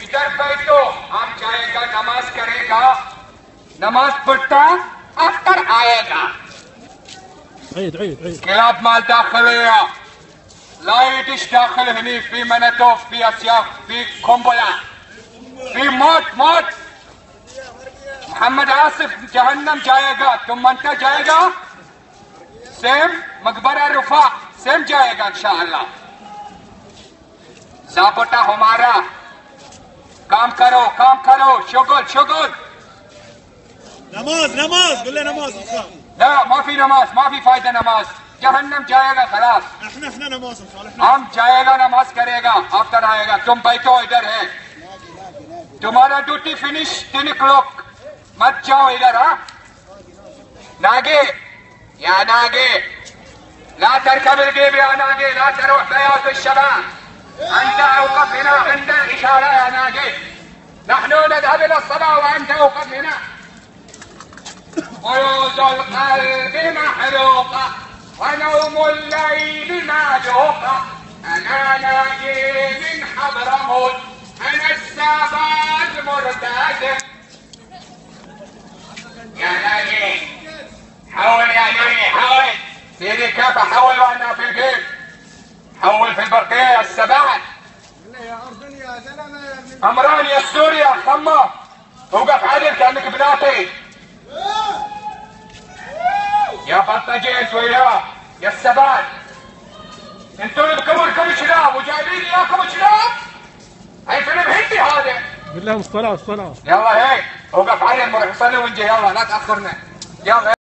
इधर बैठो, आप जाएगा नमाज करेगा, नमाज पढ़ता अफ्तर आएगा। كلاب مال داخلية لايت ايش داخل هني في منتوف في اسياف في قنبلة في موت محمد आसिफ जहन्नम जाएगा तुम मनता जाएगा सेम मकबरा रुफा सेम जाएगा इंशाअल्लाह। ज़ाबता हमारा काम करो शुगल नमाज बोले नमाज لا ما في नमाज ما في फायदा नमाज जहन्नम जाएगा खलास। احنا नमाज हम जाएगा नमाज करेगा आफ्टर आएगा तुम बैठो इधर है तुम्हारा ड्यूटी फिनिश 3 o'clock मत जाओ इधर। हाँ नागे या नागे لا تركب الجيب يا ناقي لا تروح بياض الشباب انت اوقف هنا عند الاشاره يا ناقي نحن نذهب الى الصلاه وانت اوقف هنا. فيوز القلب محروقه ونوم الليل معلوقه انا ناجي من حضرموت انا السباز مرتزق يا ناجي حول يا ناجي حول سيدي كيف احول وانا في البيت؟ حول في البرقيه يا السباعد يا اردني يا زلمه امران يا السوري يا خمه وقف عدل كانك بناطي يا بطجي انت وياه يا السباعد انتوا بكبركم شلاب وجايبين اياكم شلاب هاي فيلم هندي هذا قول لهم الصلاه يلا هيك وقف عدل نروح نصلي ونجي يلا لا تاخرنا يلا.